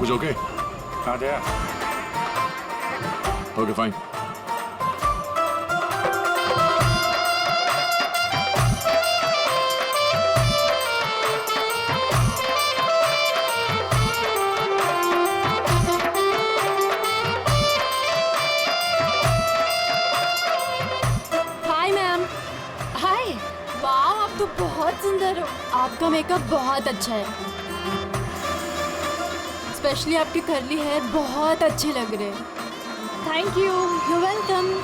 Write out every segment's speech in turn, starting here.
कुछ ओके? हाँ Daya. Okay fine. Hi ma'am. Hi. वाह, आप तो बहुत सुंदर हो। आपका मेकअप बहुत अच्छा है, स्पेशली आपके कर्ली हेयर बहुत अच्छे लग रहे हैं। Thank you. You welcome.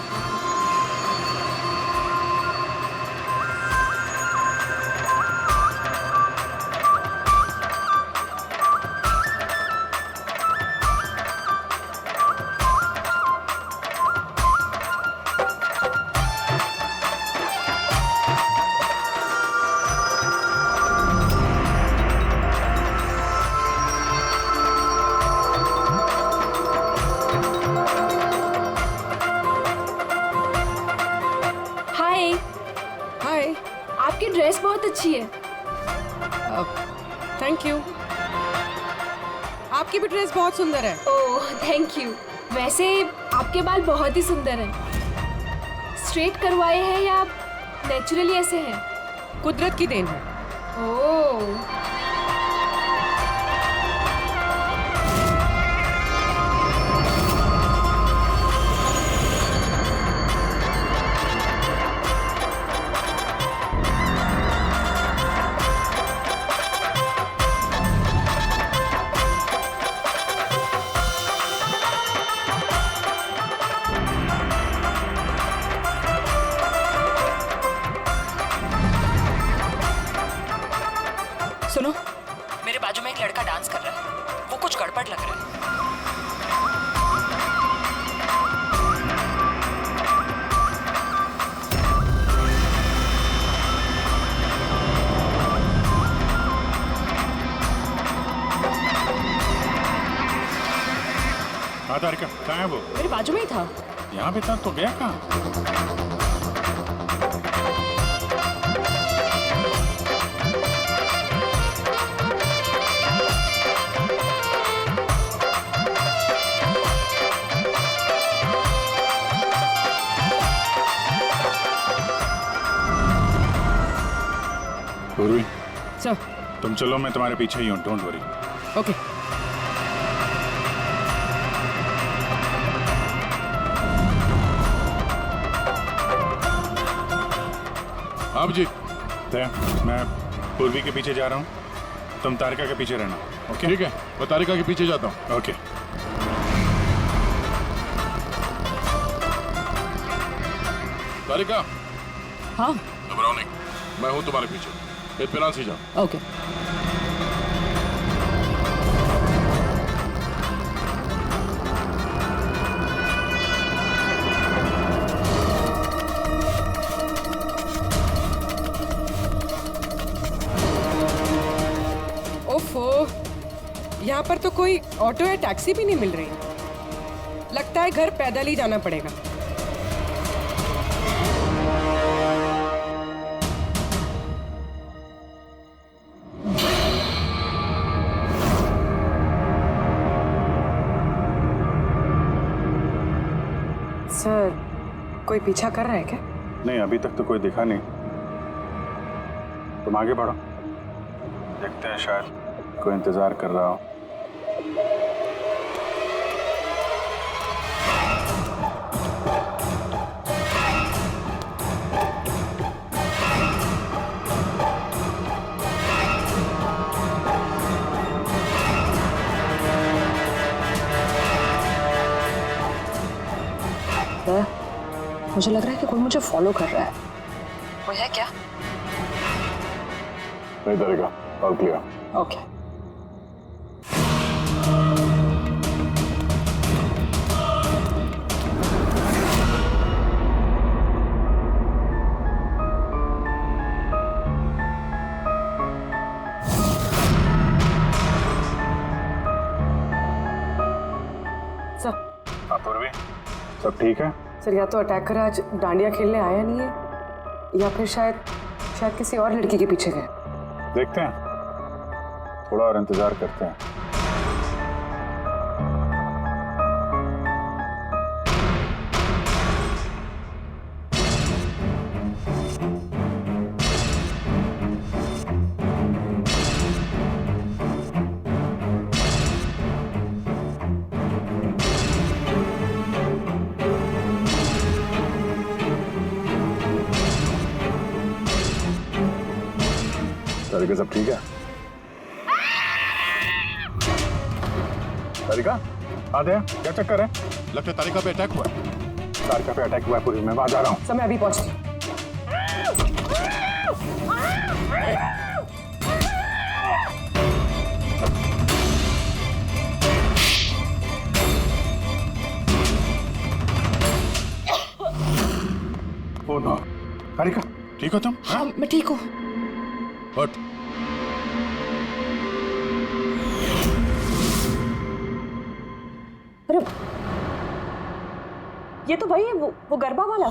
Hi. Hi. आपकी ड्रेस बहुत अच्छी है। Thank you. आपकी भी ड्रेस बहुत सुंदर है। Oh thank you. वैसे आपके बाल बहुत ही सुंदर हैं। स्ट्रेट करवाए हैं या नेचुरली ऐसे हैं? कुदरत की देन है। ओह। सुनो, मेरे बाजू में एक लड़का डांस कर रहा है, वो कुछ गड़बड़ लग रहा है। हाँ तारिका, कहाँ है वो? मेरे बाजू में ही था। यहाँ पे था तो गया कहाँ? पूर्वी, सर। तुम चलो, मैं तुम्हारे पीछे ही हूँ, डोंट वरी। ओके। आप जी। दया, मैं पूर्वी के पीछे जा रहा हूँ, तुम तारिका के पीछे रहना। ओके ठीक है, मैं तारिका के पीछे जाता हूँ। ओके। तारिका, हाँ घबराओ नहीं, मैं हूँ तुम्हारे पीछे। इत्मीनान से जाओ। ओके। ओफो, यहाँ पर तो कोई ऑटो या टैक्सी भी नहीं मिल रही। लगता है घर पैदल ही जाना पड़ेगा। सर, कोई पीछा कर रहा है क्या? नहीं, अभी तक तो कोई दिखा नहीं। तुम आगे बढ़ो, देखते हैं, शायद कोई इंतजार कर रहा हो। मुझे लग रहा है कि कोई मुझे फॉलो कर रहा है। वो है क्या? नहीं तारिका, ऑल क्लियर। ओके। हाँ पूर्वी, सब ठीक है? सर, या तो अटैकर आज डांडिया खेलने आया नहीं है, या फिर शायद किसी और लड़की के पीछे गए। देखते हैं, थोड़ा और इंतजार करते हैं। के सब ठीक है? तारिका, आते हैं, क्या चक्कर है? लगता है तारिका पे अटैक हुआ है। तारिका पे अटैक हुआ है पूरी, मैं वहां जा रहा हूँ। सर मैं अभी पहुंचती हूँ। ओ नो, तारिका, ठीक हो तुम? हाँ मैं ठीक हूँ। हट। अरे ये तो भाई वो गरबा वाला।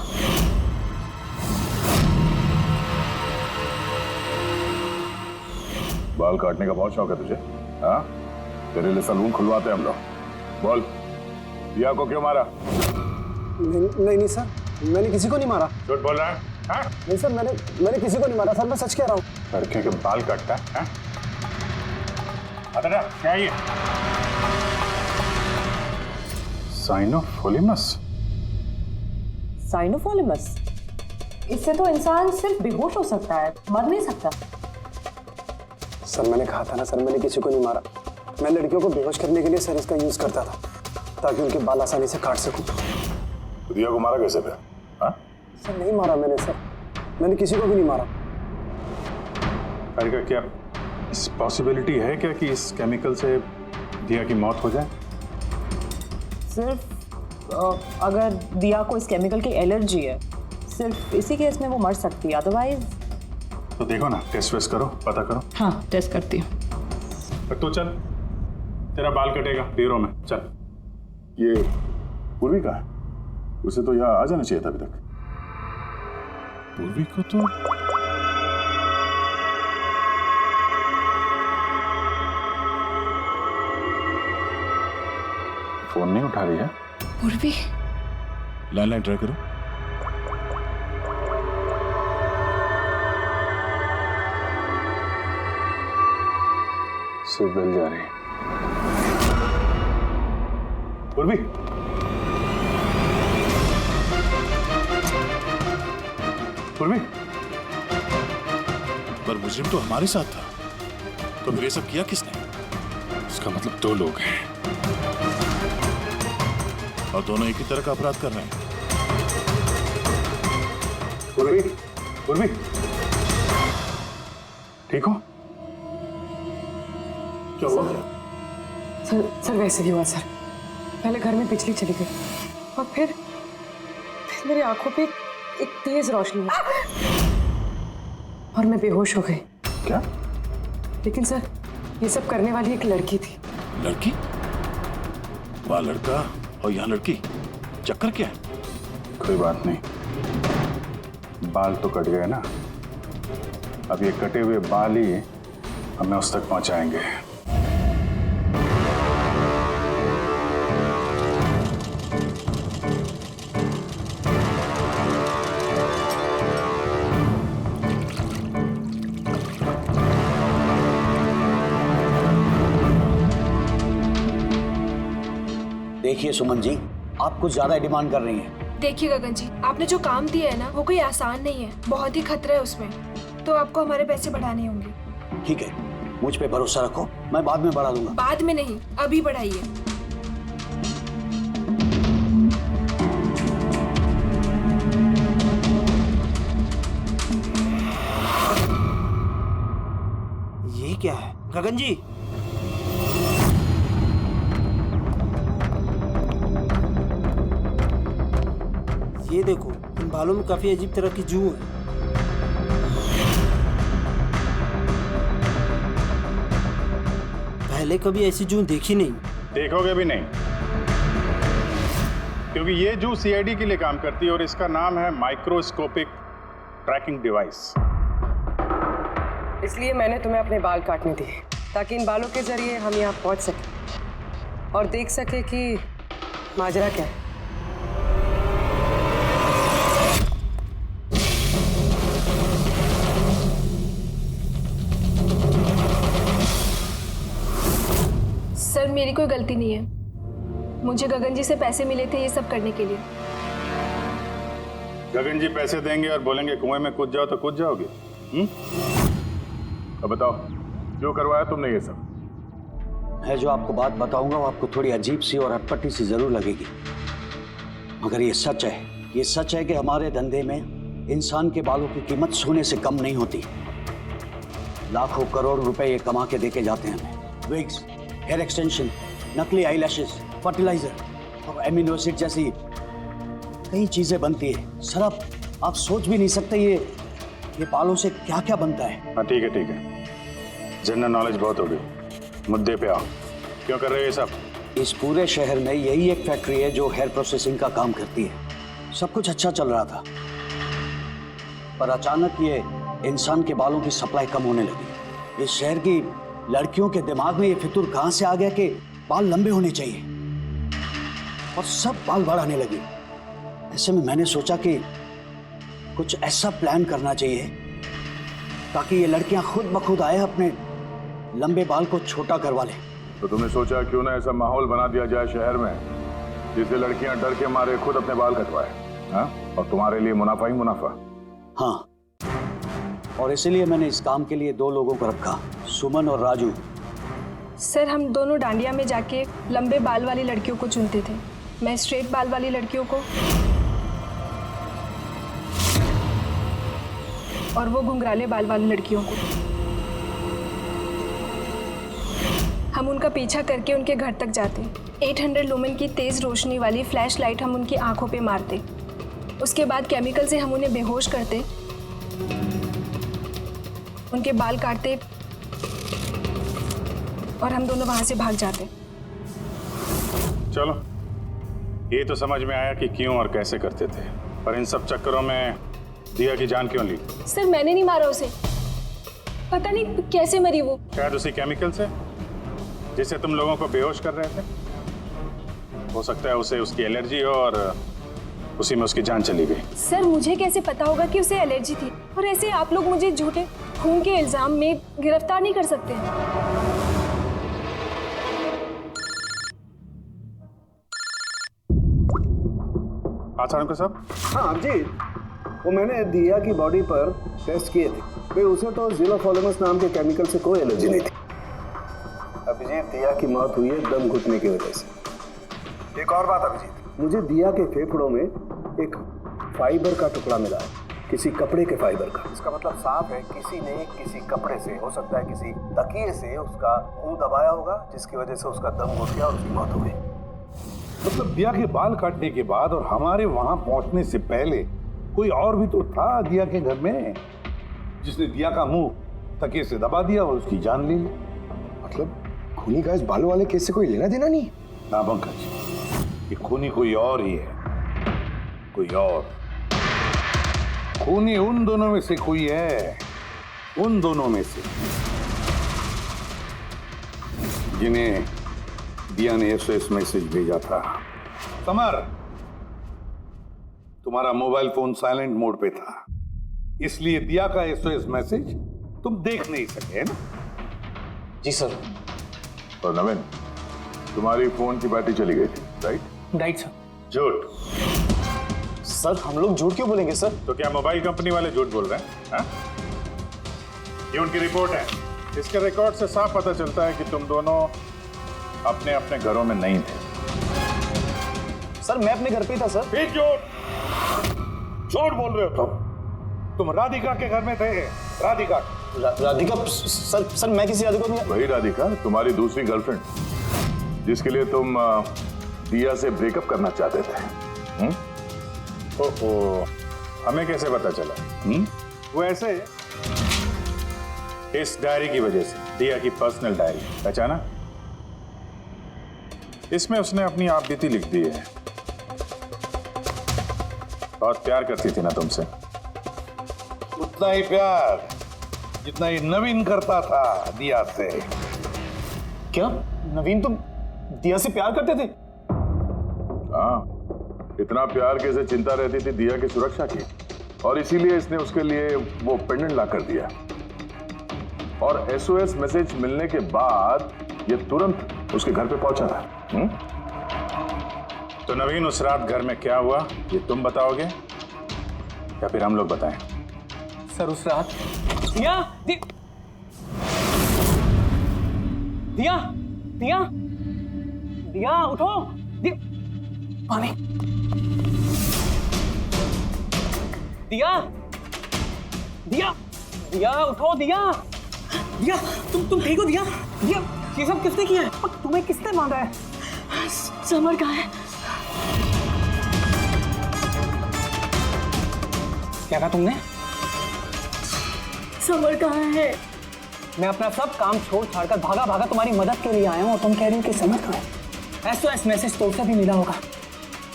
बाल काटने का बहुत शौक है तुझे? हाँ, तेरे लिए सलून खुलवाते हैं हम लोग। बोल, दिया को क्यों मारा? नहीं सर, मैंने किसी को नहीं मारा। झूठ बोल रहा है? हाँ? नहीं सर, मैंने किसी को नहीं मारा सर, मैं सच कह रहा हूँ। लड़के के बाल काटता है? हाँ? अतरा, क्या है ये? साइनोफोलिमस। साइनोफॉलिमस? इससे तो इंसान सिर्फ बेहोश हो सकता है, मर नहीं सकता। सर मैंने कहा था ना सर, मैंने किसी को नहीं मारा। मैं लड़कियों को बेहोश करने के लिए सर इसका यूज करता था ताकि उनके बाल आसानी से काट सकूं। तो दिया को मारा कैसे पे? हाँ? सर नहीं मारा मैंने सर, मैंने किसी को भी नहीं मारा। तारिका, क्या इस पॉसिबिलिटी है क्या कि इस केमिकल से दिया की मौत हो जाए? सिर्फ अगर दिया को इस केमिकल की एलर्जी है, सिर्फ इसी केस में वो मर सकती है, अदरवाइज। तो देखो ना, टेस्ट वेस्ट करो, पता करो। हाँ टेस्ट करती हूँ। तो चल, तेरा बाल कटेगा ब्यूरो में, चल। ये पूर्वी का है? उसे तो यहाँ आ जाना चाहिए था अभी तक। पूर्वी को तो फोन नहीं उठा रही है। पूर्वी, लैंडलाइन ट्राई करो। सिर्फ बेल जा रही है। पूर्वी, पूर्वी, पर मुजरिम तो हमारे साथ था, तो फिर ये सब किया किसने? इसका मतलब दो लोग हैं और दोनों एक ही तरह का अपराध कर रहे हैं। पूर्वी, पूर्वी, ठीक हो? क्या हुआ? सर वैसे ही हुआ सर। पहले घर में बिजली चली गई और फिर मेरी आंखों पे एक तेज रोशनी आई और मैं बेहोश हो गई। क्या? लेकिन सर ये सब करने वाली एक लड़की थी। लड़की? वह लड़का और यहाँ लड़की, चक्कर क्या है? कोई बात नहीं, बाल तो कट गए ना, अब ये कटे हुए बाल ही हमें उस तक पहुंचाएंगे। देखिए सुमन जी, आप कुछ ज्यादा डिमांड कर रही हैं। देखिए गगन जी, आपने जो काम दिया है ना, वो कोई आसान नहीं है, बहुत ही खतरा है उसमें, तो आपको हमारे पैसे बढ़ाने होंगे। ठीक है, मुझ पे भरोसा रखो, मैं बाद में बढ़ा दूंगा। बाद में नहीं, अभी बढ़ाइए। ये क्या है गगन जी? ये देखो, इन बालों में काफी अजीब तरह की जू है। पहले कभी ऐसी जू देखी नहीं। देखोगे भी नहीं, क्योंकि ये जो सीआईडी के लिए काम करती है और इसका नाम है माइक्रोस्कोपिक ट्रैकिंग डिवाइस। इसलिए मैंने तुम्हें अपने बाल काटने दिए ताकि इन बालों के जरिए हम यहाँ पहुँच सकें और देख सके कि माजरा क्या है। सर मेरी कोई गलती नहीं है, मुझे गगन जी से पैसे मिले थे ये सब करने के लिए। गगन जी पैसे देंगे और बोलेंगे कुएं में कूद जाओ तो कूद जाओगे? अब बताओ, क्यों करवाया तुमने ये सब? मैं जो आपको बात बताऊंगा वो आपको थोड़ी अजीब सी और अटपटी सी जरूर लगेगी, मगर ये सच है। ये सच है कि हमारे धंधे में इंसान के बालों की कीमत सोने से कम नहीं होती। लाखों करोड़ रुपए ये कमा के देके जाते हैं हमें। विग्स, हेयर एक्सटेंशन, नकली आईलैशेस, फर्टिलाइजर और एमिनो एसिड जैसी कई चीजें बनती है। सर आप सोच भी नहीं सकते ये बालों से क्या क्या बनता है। हाँ ठीक है, जनरल नॉलेज बहुत हो गई, मुद्दे पे आओ। क्यों कर रहे हो ये सब? इस पूरे शहर में यही एक फैक्ट्री है जो हेयर प्रोसेसिंग का काम करती है। सब कुछ अच्छा चल रहा था, पर अचानक ये इंसान के बालों की सप्लाई कम होने लगी। इस शहर की लड़कियों के दिमाग में ये फितूर कहां से आ गया कि बाल लंबे होने चाहिए, और सब बाल बढ़ाने लगी। ऐसे में मैंने सोचा कि कुछ ऐसा प्लान करना चाहिए ताकि ये लड़कियां खुद ब खुद आए अपने लंबे बाल को छोटा करवा लें। तो तुमने सोचा क्यों ना ऐसा माहौल बना दिया जाए शहर में जिससे लड़कियां डर के मारे खुद अपने बाल कटवाए, हाँ? और तुम्हारे लिए मुनाफा ही मुनाफा। हाँ, और इसीलिए मैंने इस काम के लिए 2 लोगों को रखा, सुमन और राजू। सर हम दोनों डांडिया में जाके लंबे बाल वाली लड़कियों को चुनते थे। मैं स्ट्रेट बाल वाली लड़कियों को और वो घुंघराले बाल वाली लड़कियों को। हम उनका पीछा करके उनके घर तक जाते। 800 लुमेन की तेज रोशनी वाली फ्लैश लाइट हम उनकी आंखों पे मारते। उसके बाद केमिकल से हम उन्हें बेहोश करते, उनके बाल काटते और हम दोनों वहां से भाग जाते। चलो, ये तो समझ में आया कि क्यों और कैसे करते थे, पर इन सब चक्करों में दिया की जान क्यों ली? सर मैंने नहीं मारा उसे, पता नहीं कैसे मरी वो। शायद उसी केमिकल से जिससे तुम लोगों को बेहोश कर रहे थे। हो सकता है उसे उसकी एलर्जी हो और उसी में उसकी जान चली गई। सर मुझे कैसे पता होगा कि उसे एलर्जी थी? और ऐसे आप लोग मुझे झूठे खून के इल्जाम में गिरफ्तार नहीं कर सकते। आचार्य साहब। हाँ अभिजीत, वो मैंने दिया की बॉडी पर टेस्ट किए थे, फिर उसे तो ज़िलोफॉर्मस नाम के केमिकल से कोई एलर्जी नहीं थी। अभिजीत, दिया की मौत हुई है दम घुटने की वजह से। एक और बात अभिजीत, मुझे दिया के फेफड़ों में एक फाइबर का टुकड़ा मिला है, किसी कपड़े के फाइबर का। इसका मतलब साफ है किसी ने किसी कपड़े से, हो सकता है किसी तकिए से उसका मुंह दबाया होगा, जिसकी वजह से उसका दम घुट गया और उसकी मौत हो गई। मतलब दिया के बाल काटने के बाद और हमारे वहां पहुंचने से पहले कोई और भी तो था दिया के घर में, जिसने दिया का मुंह तकिए से दबा दिया और उसकी जान ले ली। मतलब खूनी का इस बालों वाले केस से कोई लेना देना नहीं? ना पंकज, ये खूनी कोई और ही है, कोई और। खूनी उन दोनों में से कोई है, उन दोनों में से जिन्हें दिया ने एसओएस मैसेज भेजा था। समर, तुम्हारा मोबाइल फोन साइलेंट मोड पे था, इसलिए दिया का एसओएस मैसेज तुम देख नहीं सके, है ना? जी सर। और नवीन, तुम्हारी फोन की बैटरी चली गई थी, राइट? Right sir. झूठ। सर हम लोग झूठ क्यों बोलेंगे सर? तो क्या मोबाइल कंपनी वाले झूठ बोल रहे हैं? हाँ? ये उनकी रिपोर्ट है। इसके रिकॉर्ड से साफ पता चलता है कि तुम दोनों अपने अपने घरों में नहीं थे। सर मैं अपने घर पे ही था सर। फिर झूठ बोल रहे हो तुम राधिका के घर में थे। राधिका राधिका सर मैं किसी राधिका नहीं। वही राधिका, तुम्हारी दूसरी गर्लफ्रेंड, जिसके लिए तुम दिया से ब्रेकअप करना चाहते थे। ओहो, हमें कैसे पता चला? वो ऐसे, इस डायरी की वजह से, दिया की पर्सनल डायरी, पहचाना? इसमें उसने अपनी आप बीती लिख दी है। बहुत प्यार करती थी ना तुमसे। उतना ही प्यार जितना ये नवीन करता था दिया से। क्या नवीन तुम दिया से प्यार करते थे? हाँ, इतना प्यार कैसे चिंता रहती थी दिया की सुरक्षा की, और इसीलिए इसने उसके लिए वो पेंडेंट ला कर दिया। और एसओएस मैसेज मिलने के बाद ये तुरंत उसके घर पे पहुंचा था। तो नवीन, उस रात घर में क्या हुआ ये तुम बताओगे या फिर हम लोग बताएं? सर उस रात दिया दिया दिया उठो, दिया पानी, दिया दिया दिया उठो, दिया दिया तुम ठीक हो? दिया दिया ये सब किसने किया है? और तुम्हें किसने मारा है? समर कहाँ है? क्या कहा तुमने? समर कहाँ है? मैं अपना सब काम छोड़ छाड़कर भागा भागा तुम्हारी मदद के लिए आया हूँ और तुम कह रही हो कि समर कहाँ है? SOS मैसेज तो उसे भी मिला होगा,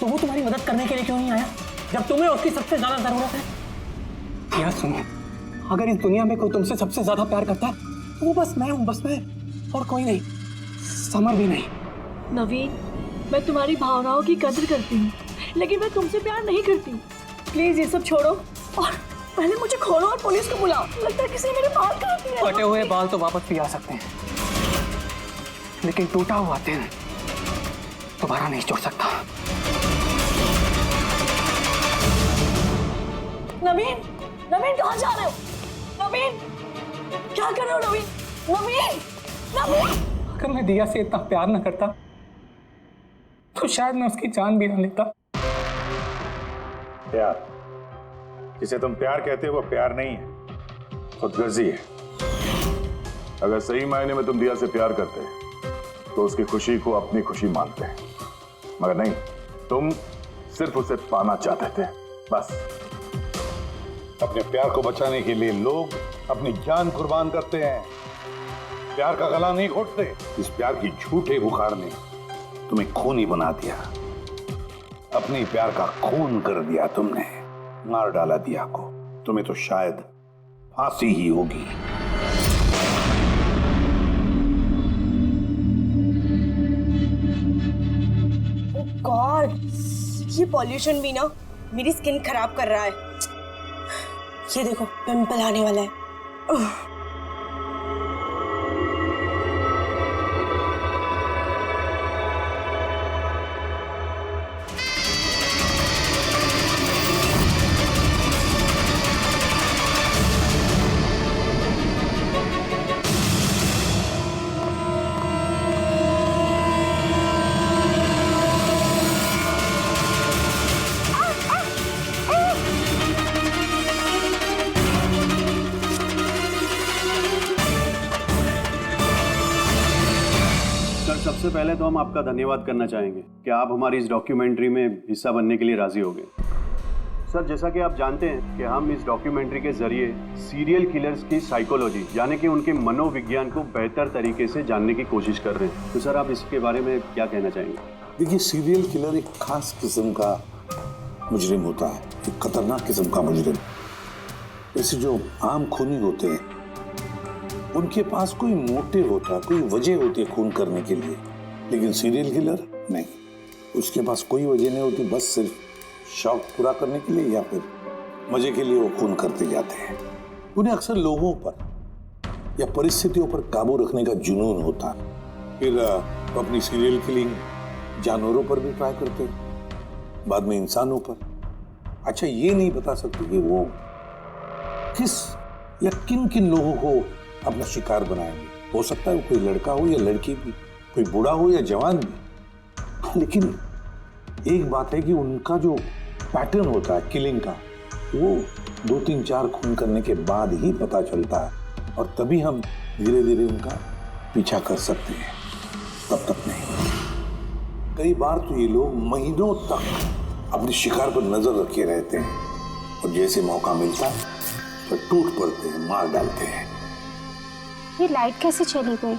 तो वो तुम्हारी मदद करने के लिए क्यों नहीं आया जब तुम्हें उसकी सबसे ज्यादा जरूरत है? यार सुनो, अगर इस दुनिया में कोई तुमसे सबसे ज्यादा प्यार करता है तो वो बस मैं हूँ, बस मैं, और कोई नहीं, समर भी नहीं। नवीन, मैं तुम्हारी भावनाओं की कदर करती हूँ, लेकिन मैं तुमसे प्यार नहीं करती। प्लीज ये सब छोड़ो और पहले मुझे खोलो और पुलिस को बुलाओ। लगता है किसी ने मेरे बाल काट दिए। कटे हुए बाल तो वापस भी आ सकते हैं, लेकिन टूटा हुआ दिल दोबारा नहीं जोड़ सकता। नवीन, नवीन कहाँ जा रहे हो? नवीन, क्या कर रहे हो नवीन? नवीन, नवीन। अगर मैं दिया से इतना प्यार न करता तो शायद मैं उसकी जान भी न लेता। प्यार जिसे तुम प्यार कहते हो वो प्यार नहीं है, खुदगर्जी है। अगर सही मायने में तुम दिया से प्यार करते तो उसकी खुशी को अपनी खुशी मानते, मगर नहीं, तुम सिर्फ उसे पाना चाहते थे, बस। अपने प्यार को बचाने के लिए लोग अपनी जान कुर्बान करते हैं, प्यार का गला नहीं घोटते। इस प्यार की झूठे बुखार ने तुम्हें खूनी बना दिया, अपने प्यार का खून कर दिया तुमने, मार डाला दिया को। तुम्हें तो शायद फांसी ही होगी। गॉड, ये पॉल्यूशन भी ना मेरी स्किन खराब कर रहा है। ये देखो, पिंपल आने वाला है। सबसे पहले तो हम आपका धन्यवाद करना चाहेंगे कि आप हमारी इस डॉक्यूमेंट्री में हिस्सा बनने के लिए राजी हो गए। सर, जैसा कि आप जानते हैं कि हम इस डॉक्यूमेंट्री के जरिए सीरियल किलर्स की साइकोलॉजी यानी कि उनके मनोविज्ञान को बेहतर तरीके से जानने की कोशिश कर रहे हैं। तो सर, आप इसके बारे में क्या कहना चाहेंगे? देखिए, सीरियल किलर एक खास किस्म का मुजरिम होता है, एक खतरनाक किस्म का मुजरिम। जैसे जो आम खूनी होते हैं उनके पास कोई मोटिव होता है, कोई वजह होती है खून करने के लिए, लेकिन सीरियल किलर नहीं, उसके पास कोई वजह नहीं होती, बस सिर्फ शौक पूरा करने के लिए या फिर मजे के लिए वो खून करते जाते हैं। उन्हें अक्सर लोगों पर या परिस्थितियों पर काबू रखने का जुनून होता है। फिर वो अपनी सीरियल किलिंग जानवरों पर भी ट्राई करते, बाद में इंसानों पर। अच्छा, ये नहीं बता सकते कि वो किस या किन किन लोगों को अपना शिकार बनाएंगे। हो सकता है वो कोई लड़का हो या लड़की भी, कोई बूढ़ा हो या जवान भी। लेकिन एक बात है कि उनका जो पैटर्न होता है किलिंग का, वो 2-3-4 खून करने के बाद ही पता चलता है, और तभी हम धीरे धीरे उनका पीछा कर सकते हैं, तब तक नहीं। कई बार तो ये लोग महीनों तक अपने शिकार पर नजर रखे रहते हैं, और जैसे मौका मिलता है तो टूट पड़ते हैं, मार डालते हैं। ये लाइट कैसे चली गई?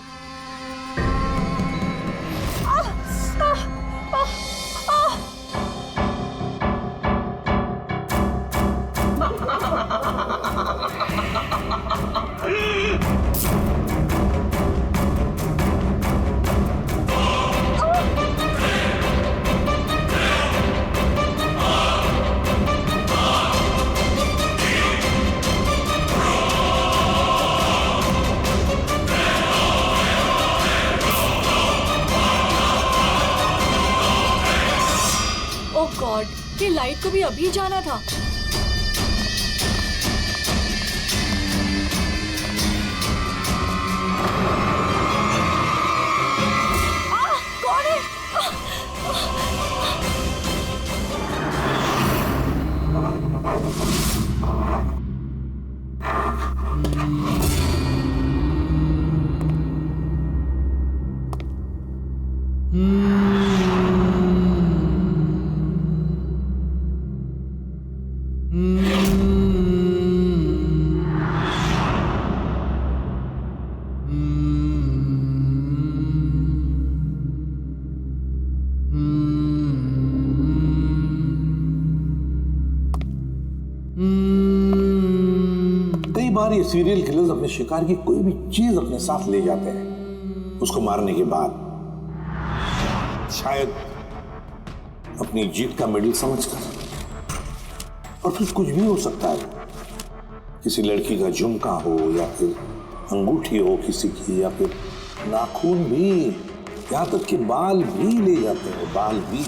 ये लाइट को भी अभी जाना था। बार ये सीरियल किलर्स अपने शिकार की कोई भी चीज अपने साथ ले जाते हैं, उसको मारने के बाद शायद अपनी जीत का मेडल समझकर। और फिर कुछ भी हो सकता है, किसी लड़की का झुमका हो या फिर अंगूठी हो किसी की, या फिर नाखून भी, यहां तक कि बाल भी ले जाते हैं, बाल भी।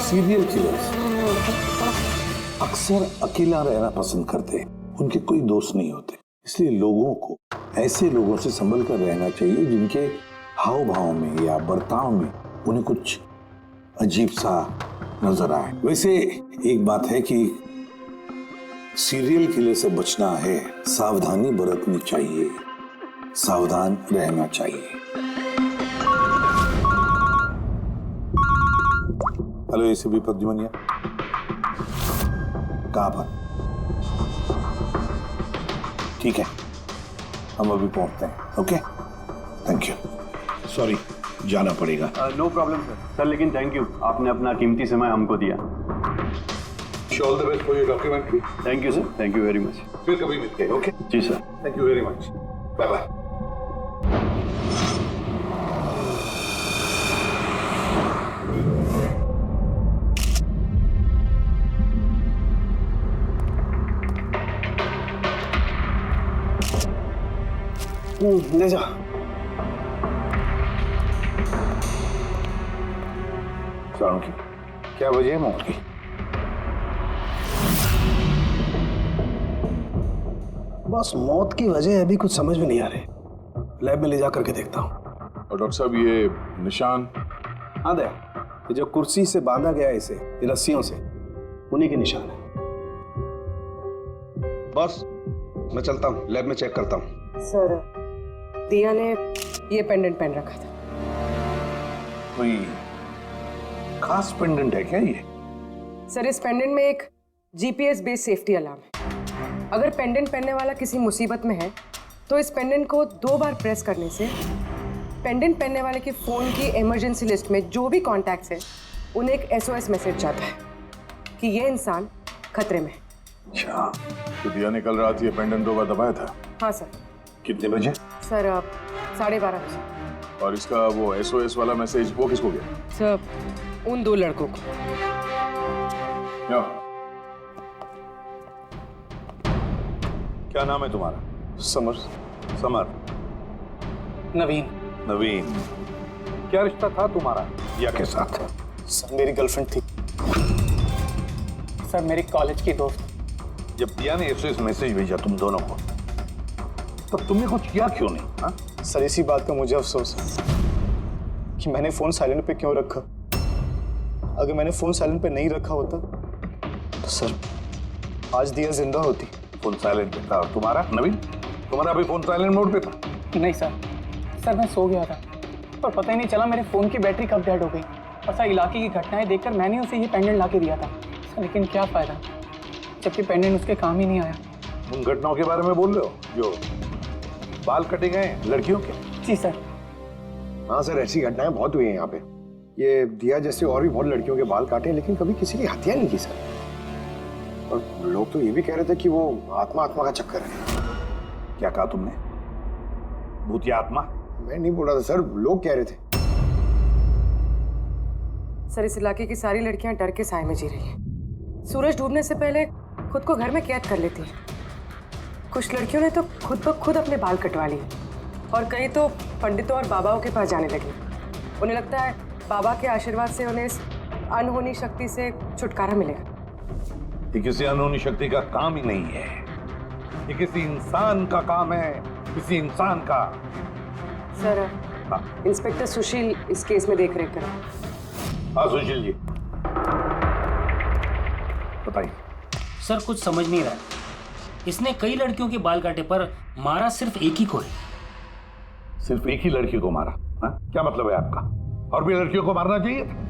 सीरियल किलर्स अक्सर अकेला रहना पसंद करते हैं, उनके कोई दोस्त नहीं होते। इसलिए लोगों को ऐसे लोगों से संभल कर रहना चाहिए जिनके हाव भाव में या बर्ताव में उन्हें कुछ अजीब सा नजर आए। वैसे एक बात है कि सीरियल किलर से बचना है, सावधानी बरतनी चाहिए, सावधान रहना चाहिए। हेलो एसीपी प्रद्युमन, कहाँ पर? ठीक है, हम अभी पहुंचते हैं। Okay, thank you. सॉरी, जाना पड़ेगा। No problem sir. सर लेकिन थैंक यू, आपने अपना कीमती समय हमको दिया। All the best for your documentary. Thank you sir, thank you very much. फिर कभी मिलते हैं। Okay ji sir, thank you very much. Bye bye. ले जा। साउंड की क्या वजह है मौत की? बस मौत की वजह अभी कुछ समझ में नहीं आ रही। लैब में ले जा करके देखता हूँ। और डॉक्टर साहब ये निशान? हाँ दया, ये जो कुर्सी से बांधा गया है इसे, ये रस्सियों से, उन्हीं के निशान है। बस मैं चलता हूँ, लैब में चेक करता हूँ। सर, दिया ने ये पेंडेंट पहन रखा था। कोई खास पेंडेंट है क्या ये? सर, इस पेंडेंट में एक जीपीएस बेस्ड सेफ्टी अलार्म है। अगर पेंडेंट पहनने वाला किसी मुसीबत में है तो इस पेंडेंट को 2 बार प्रेस करने से पेंडेंट पहनने वाले के फोन की इमरजेंसी लिस्ट में जो भी कॉन्टैक्ट्स है उन्हें एक SOS मैसेज जाता है कि ये इंसान खतरे में है। अच्छा, तो दिया ने कल रात ये पेंडेंट 2 बार दबाया था? हाँ सर। कितने बजे? सर 12:30 बजे। और इसका वो SOS वाला मैसेज वो किसको गया? सर, उन 2 लड़कों को। क्या नाम है तुम्हारा? समर। समर। नवीन। नवीन। क्या रिश्ता था तुम्हारा दिया के साथ? सर, मेरी गर्लफ्रेंड थी। सर, मेरी कॉलेज की दोस्त। जब दिया ने SOS मैसेज भेजा तुम दोनों को, तब तुमने कुछ किया क्यों नहीं? हा? सर, इसी बात का मुझे अफसोस है कि मैंने फोन साइलेंट पे क्यों रखा। अगर मैंने फोन साइलेंट पे नहीं रखा होता तो सर आज दिया जिंदा होती। फोन साइलेंट पे था। तुम्हारा नवीन, तुम्हारा अभी फोन साइलेंट मोड पे था? नहीं सर, मैं सो गया था और पता ही नहीं चला मेरे फोन की बैटरी कब डेड हो गई। और सर इलाके की घटनाएं देखकर मैंने उसे ये पेंडेंट ला के दिया था सर, लेकिन क्या फ़ायदा जबकि पेंडेंट उसके काम ही नहीं आया। उन घटनाओं के बारे में बोल रहे हो जो बाल कटे गए लड़कियों के? जी सर। हाँ सर, ऐसी घटनाएं बहुत हुई हैं यहाँ पे। ये दिया जैसे और भी बहुत लड़कियों के बाल काटे, लेकिन कभी किसी की हत्या नहीं की सर। और लोग तो ये भी कह रहे थे कि वो आत्मा का चक्कर है। क्या कहा तुमने? भूत या आत्मा? मैं नहीं बोल रहा था सर, लोग कह रहे थे। सर, इस इलाके की सारी लड़कियां डर के साए में जी रही हैं। सूरज डूबने से पहले खुद को घर में कैद कर लेती हैं। कुछ लड़कियों ने तो खुद ब खुद अपने बाल कटवा लिए और कई तो पंडितों और बाबाओं के पास जाने लगी। उन्हें लगता है बाबा के आशीर्वाद से उन्हें इस अनहोनी शक्ति से छुटकारा मिलेगा। ये किसी अनहोनी शक्ति का काम ही नहीं है, ये किसी इंसान का काम है, किसी इंसान का। सर, इंस्पेक्टर सुशील इस केस में देख रेख करें। हाँ सुशील जी, बताइए। सर कुछ समझ नहीं रहा है, इसने कई लड़कियों के बाल काटे पर मारा सिर्फ एक ही को है। सिर्फ एक ही लड़की को मारा? हा? क्या मतलब है आपका? और भी लड़कियों को मारना चाहिए था?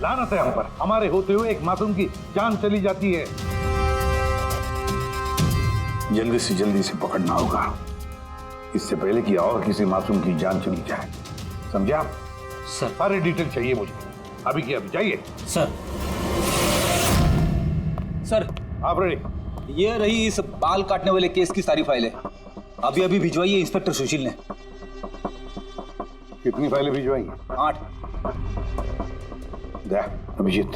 लानत है हम पर, हमारे होते हुए एक मासूम की जान चली जाती है। जल्दी से पकड़ना होगा, इससे पहले कि और किसी मासूम की जान चली जाए। समझे आप? सर सारे डिटेल चाहिए मुझे, अभी की अभी। जाइए सर। सर आप रेडी? ये रही इस बाल काटने वाले केस की सारी फाइलें, अभी भिजवाई है इंस्पेक्टर सुशील ने। कितनी फाइलें भिजवाई? 8। अभिजीत,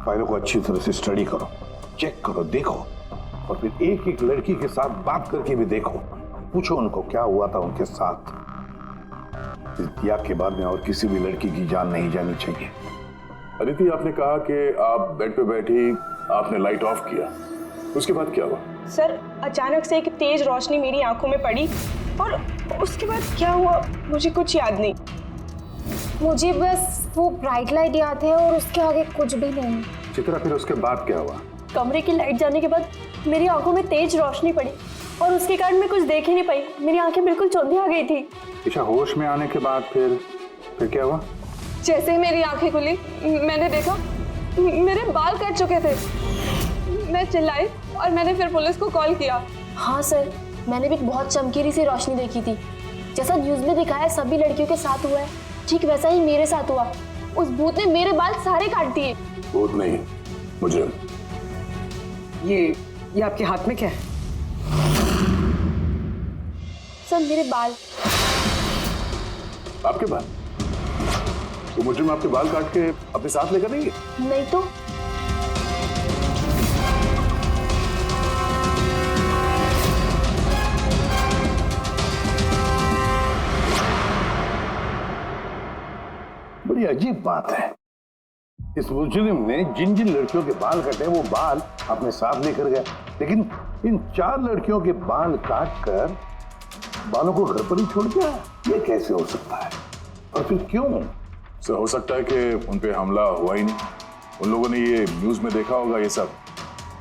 फाइलों को अच्छी तरह से स्टडी करो, चेक करो, देखो, और फिर एक एक लड़की के साथ बात करके भी देखो। पूछो उनको क्या हुआ था उनके साथ। इस दिया के बाद में और किसी भी लड़की की जान नहीं जानी चाहिए। अदिति, आपने कहा कि आप बेड पे बैठी, आपने लाइट ऑफ किया, उसके बाद क्या हुआ? सर, अचानक से एक तेज रोशनी मेरी आंखों में पड़ी और उसके बाद क्या हुआ मुझे कुछ याद नहीं। मुझे बस वो ब्राइट लाइट याद है और उसके आगे कुछ भी नहीं। चित्रा, फिर उसके बाद क्या हुआ? कमरे की लाइट जाने के बाद मेरी आंखों में तेज रोशनी पड़ी और उसके कारण मैं कुछ देख ही नहीं पाई। मेरी आंखें बिल्कुल चौंधी आ गई थी। ईशा, होश में आने के बाद फिर क्या हुआ? जैसे ही मेरी आंखें खुली, मैंने देखा मेरे बाल कट चुके थे। मैं चिल्लाई और मैंने फिर पुलिस को कॉल किया। हाँ सर, मैंने भी बहुत चमकीली सी रोशनी देखी थी। जैसा न्यूज़ में दिखाया सभी लड़कियों के साथ हुआ है, ठीक वैसा ही मेरे साथ हुआ। उस भूत ने मेरे बाल सारे काट दिए। भूत नहीं, मुजरिम। ये आपके हाथ में क्या है? सर, मेरे बाल। आपके बाल? तो मुजरिम आपके बाल काट के अपने साथ लेकर नहीं गए? नहीं तो। बड़ी अजीब बात है, इस मुजरिम ने जिन जिन लड़कियों के बाल कटे वो बाल अपने साथ लेकर गया, लेकिन इन 4 लड़कियों के बाल काट कर बालों को घर पर ही छोड़ दिया। ये कैसे हो सकता है और फिर क्यों? सर, हो सकता है कि उन पे हमला हुआ ही नहीं, उन लोगों ने ये न्यूज़ में देखा होगा ये सब,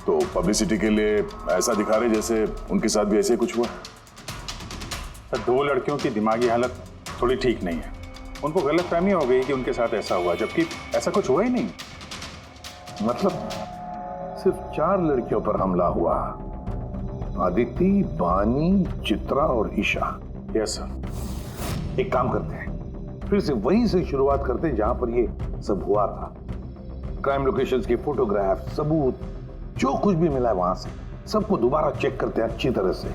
तो पब्लिसिटी के लिए ऐसा दिखा रहे जैसे उनके साथ भी ऐसे कुछ हुआ। सर, 2 लड़कियों की दिमागी हालत थोड़ी ठीक नहीं है, उनको गलतफहमी हो गई कि उनके साथ ऐसा हुआ, जबकि ऐसा कुछ हुआ ही नहीं। मतलब सिर्फ 4 लड़कियों पर हमला हुआ? अदिति, बानी, चित्रा और ईशा। Yes sir. एक काम करते हैं, फिर से वहीं से शुरुआत करते हैं जहां पर ये सब हुआ था। क्राइम लोकेशंस के फोटोग्राफ, सबूत, जो कुछ भी मिला है वहां से सबको दोबारा चेक करते हैं अच्छी तरह से।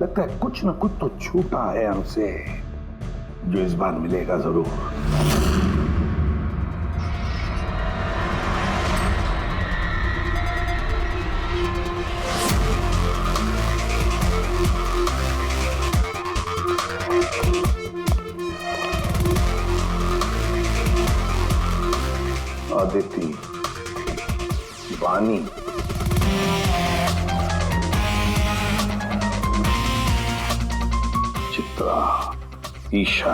लगता है कुछ ना कुछ तो छूटा है हमसे, जो इस बार मिलेगा जरूर। अदिति, बानी, चित्रा, ईशा।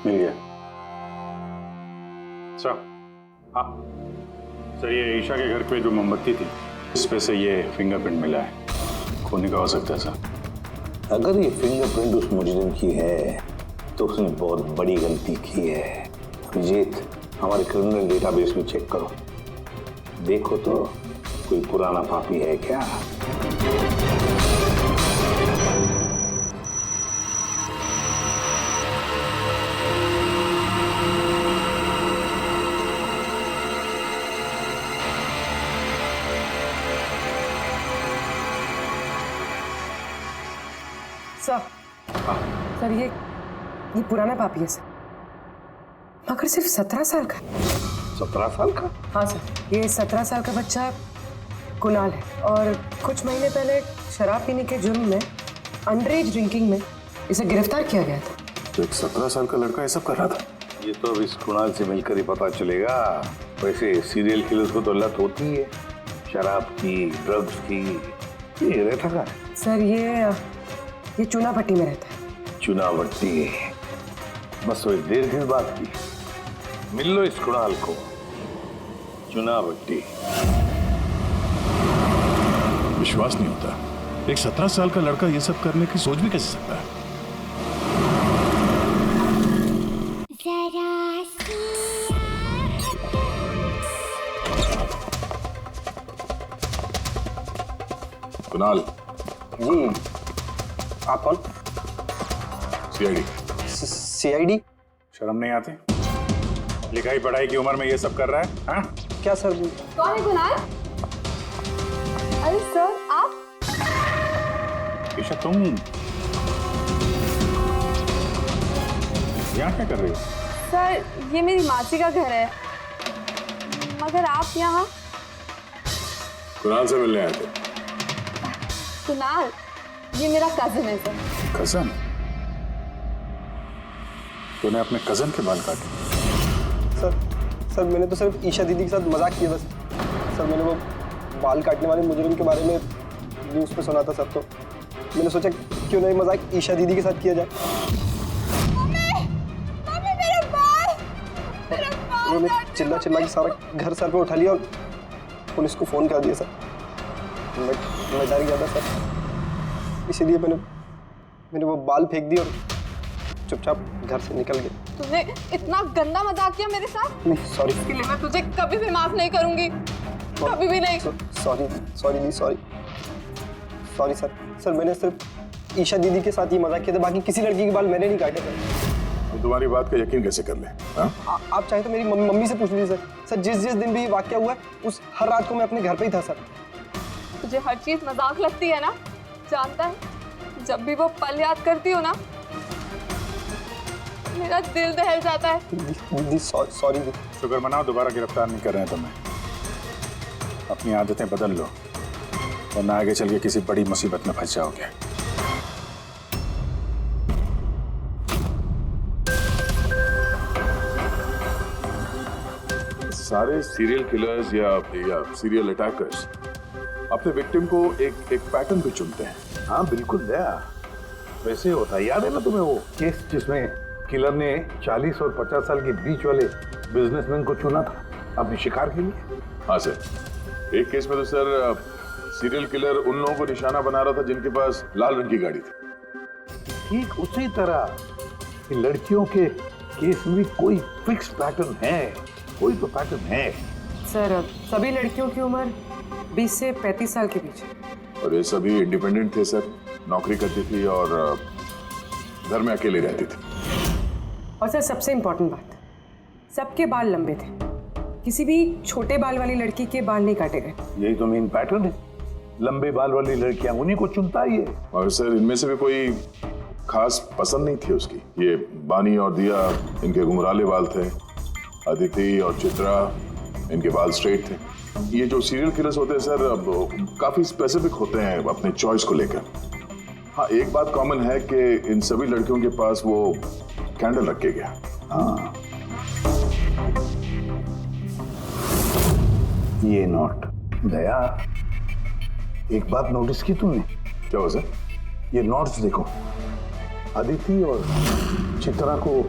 मिल गया सर। हाँ सर, ये ईशा के घर पे जो मोमबत्ती थी, इस पे से ये फिंगरप्रिंट मिला है। खूनी का हो सकता है सर। अगर ये फिंगरप्रिंट उस मुजरिम की है तो उसने बहुत बड़ी गलती की है। अभिजीत, हमारे क्रिमिनल डेटाबेस में चेक करो, देखो तो कोई पुराना पापी है क्या। सर ये पुराना पापी है सर, मगर सिर्फ 17 साल का। 17 साल का? हाँ सर, ये 17 साल का बच्चा कुणाल है और कुछ महीने पहले शराब पीने के जुर्म में अंडर एज ड्रिंकिंग में इसे गिरफ्तार किया गया था। तो एक 17 साल का लड़का ये सब कर रहा था? ये तो अब इस कुणाल से मिलकर ही पता चलेगा। वैसे सीरियल किलर्स को तो लत होती है शराब की, ड्रग्स की। ये रहता कहाँ है? सर ये चूनाभट्टी में रहता है। चुनावट्टी? बस वो देर किस बात की, मिल लो इस कुणाल को। चुनावट्टी। विश्वास नहीं होता, एक 17 साल का लड़का ये सब करने की सोच भी कैसे सकता है? कुणाल जी, आप कौन? सीआईडी। सीआईडी? शर्म नहीं आती? लिखाई पढ़ाई की उम्र में ये सब कर रहा है? हाँ? क्या सर? कौन है कुणाल? अरे सर आप? ईशा तुम यहाँ क्या कर रही हो? सर ये मेरी मासी का घर है, मगर आप यहाँ? कुणाल से मिलने आए थे। कुणाल ये मेरा कजिन है सर। कजन? तूने अपने कजन के बाल काटे? सर मैंने तो सिर्फ ईशा दीदी के साथ मजाक किया बस। सर मैंने वो बाल काटने वाले मुजरिम के बारे में न्यूज़ पे सुना था सर, तो मैंने सोचा क्यों नहीं मजाक ईशा दीदी के साथ किया जाए। मम्मी मेरे बाल! उन्होंने चिल्ला के सारा घर सर पे उठा लिया और पुलिस को फोन कर दिया सर। मैं डर गया था सर, इसीलिए मैंने वो बाल फेंक दिए और चुपचाप घर से निकल गया। तुमने इतना गंदा मजाक किया मेरे साथ? नहीं सॉरी। इसके लिए मैं तुझे कभी भी माफ नहीं करूंगी, कभी भी नहीं। सॉरी सर मैंने सिर्फ ईशा दीदी के साथ ही मजाक किया था, बाकी किसी लड़की के बाल मैंने नहीं काटे थे। तो तुम्हारी बात का यकीन कैसे कर ले? आप चाहे तो मेरी मम्मी से पूछ लीजिए सर। जिस दिन भी वाकया हुआ उस हर रात को मैं अपने घर पे ही था सर। तुझे हर चीज मजाक लगती है ना? जानता है जब भी वो पल याद करती हो ना मेरा दिल दहल जाता है। दीदी सॉरी। शुक्र मनाओ दोबारा गिरफ्तार नहीं कर रहे हैं तुम्हें। अपनी आदतें बदल लो वरना आगे चल के किसी बड़ी मुसीबत में फंस जाओगे। सारे सीरियल किलर्स या सीरियल अटैकर्स अपने विक्टिम को एक पैटर्न पे चुनते हैं। हाँ बिल्कुल दया, वैसे होता है। याद है ना तुम्हें वो केस जिसमें किलर ने 40 और 50 साल के बीच वाले बिजनेसमैन को चुना था अपने शिकार के लिए? हाँ सर, एक केस में तो सर सीरियल किलर उन लोगों को निशाना बना रहा था जिनके पास लाल रंग की गाड़ी थी। ठीक उसी तरह लड़कियों के केस में कोई फिक्स पैटर्न है, कोई तो पैटर्न है। सर सभी लड़कियों की उम्र 20 से 35 साल के बीच है। और ये सभी इंडिपेंडेंट थे सर, नौकरी करती थी और घर में अकेले रहती थी। और सर सबसे इम्पोर्टेंट बात, सबके बाल लंबे थे, किसी भी छोटे बाल वाली लड़की के बाल नहीं काटे गए। यही तो मेन पैटर्न है, लंबे बाल वाली लड़कियां उन्हीं को चुनता ही है। और सर इनमें से भी कोई खास पसंद नहीं थी उसकी। ये बानी और दिया, इनके घुंघराले बाल थे। अदिति और चित्रा, इनके बाल स्ट्रेट थे। ये जो सीरियल किलर्स होते हैं सर काफी स्पेसिफिक होते हैं अपने चॉइस को लेकर। हाँ एक बात कॉमन है कि इन सभी लड़कियों के पास वो कैंडल रख के गया। हाँ ये नोट दया, एक बात नोटिस की तुमने? क्या हो सर? ये नोट्स देखो, अदिति और चित्रा को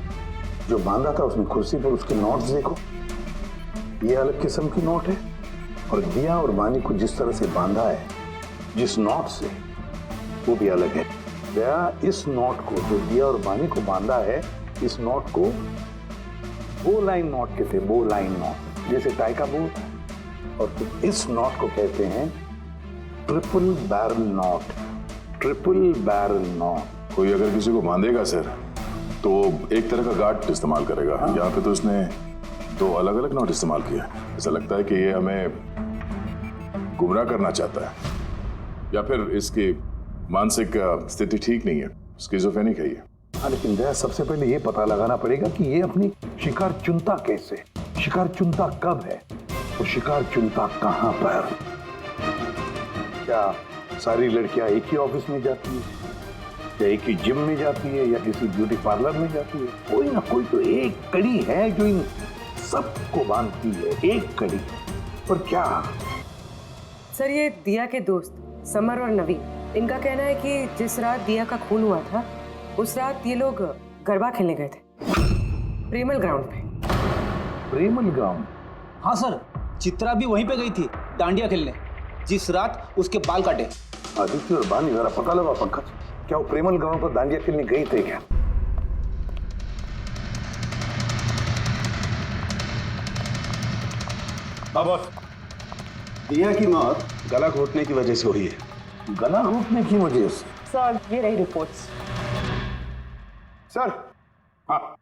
जो बांधा था उसने कुर्सी पर, उसके नोट्स देखो, ये अलग किस्म की नोट है। और दिया और बानी को जिस तरह से बांधा है जिस नोट से, वो भी अलग है। दया, इस नॉट को जो दिया और बानी को बांधा है, इस नॉट को बो लाइन नॉट कहते हैं, बो लाइन नॉट, जैसे टाई का बो होता है। और फिर इस नॉट को कहते हैं triple barrel not, triple barrel not. कोई अगर किसी को बांधेगा सर तो एक तरह का गार्ड इस्तेमाल करेगा। यहाँ पे तो इसने 2 अलग अलग नॉट इस्तेमाल किया। ऐसा लगता है कि ये हमें गुमराह करना चाहता है, या फिर इसकी मानसिक स्थिति ठीक नहीं है, स्किज़ोफ्रेनिक है ये। हाँ, लेकिन दया सबसे पहले ये पता लगाना पड़ेगा कि ये अपनी शिकार चुनता कैसे, शिकार चुनता कब है, और शिकार चुनता कहाँ पर। क्या सारी लड़कियां एक ही ऑफिस में जाती है, या एक ही जिम में जाती है, या किसी ब्यूटी पार्लर में जाती है? कोई ना कोई तो एक कड़ी है जो इन सबको बांधती है, एक कड़ी। पर क्या? सर, ये दिया के दोस्त समर और नवीन, इनका कहना है कि जिस रात दिया का खून हुआ था उस रात ये लोग गरबा खेलने गए थे प्रेमल ग्राउंड पे। प्रेमल ग्राउंड? हाँ सर, चित्रा भी वहीं पे गई थी डांडिया खेलने जिस रात उसके बाल काटे। आदित्य और बानी, जरा पता लगा पंकज, क्या वो प्रेमल ग्राउंड पर डांडिया खेलने गई थे क्या? बॉस, दिया की मौत गला घोटने की वजह से हुई है। गला घोटने की वजह से? सर, ये रही रिपोर्ट्स। सर, हाँ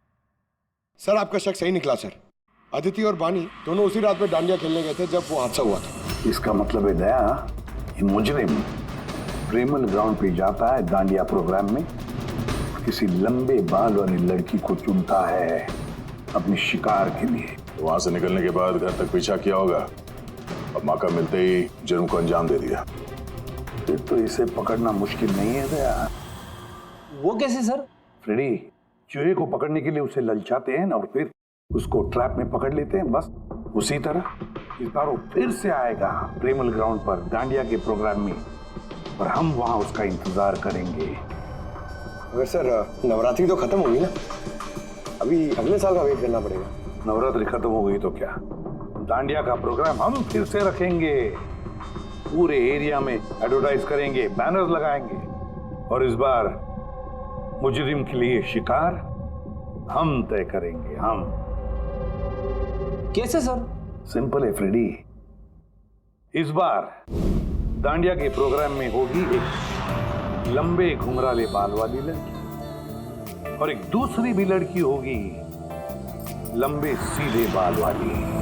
सर, आपका शक सही निकला सर। अदिति और बानी दोनों उसी रात में डांडिया खेलने गए थे जब वो हादसा हुआ था। इसका मतलब है दया, ये मुजरिम प्रेमल ग्राउंड पे जाता है डांडिया प्रोग्राम में, किसी लंबे बाल वाली लड़की को चुनता है अपने शिकार के लिए। वहां से निकलने के बाद घर तक पीछा किया होगा, अब मौका मिलते ही जुर्म को अंजाम दे दिया। फिर तो इसे पकड़ना मुश्किल नहीं है दया। वो कैसे सर? फ्रेडी, चूहे को पकड़ने के लिए उसे ललचाते हैं और फिर उसको ट्रैप में पकड़ लेते हैं, बस उसी तरह इस बार वो फिर से आएगा प्रेमल ग्राउंड पर डांडिया के प्रोग्राम में, और हम वहां उसका इंतजार करेंगे। अगर सर नवरात्रि तो खत्म होगी ना, अभी अगले साल का वेट करना पड़ेगा। नवरात्रि खत्म हो गई तो क्या, डांडिया का प्रोग्राम हम फिर से रखेंगे, पूरे एरिया में एडवर्टाइज करेंगे, बैनर लगाएंगे, और इस बार मुजरिम के लिए शिकार हम तय करेंगे। हम कैसे सर? सिंपल है फ्रेडी, इस बार डांडिया के प्रोग्राम में होगी एक लंबे घुंघराले बाल वाली लड़की, और एक दूसरी भी लड़की होगी लंबे सीधे बाल वाली।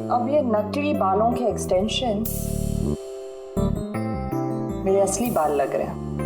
अब ये नकली बालों के एक्सटेंशंस मेरे असली बाल लग रहे हैं।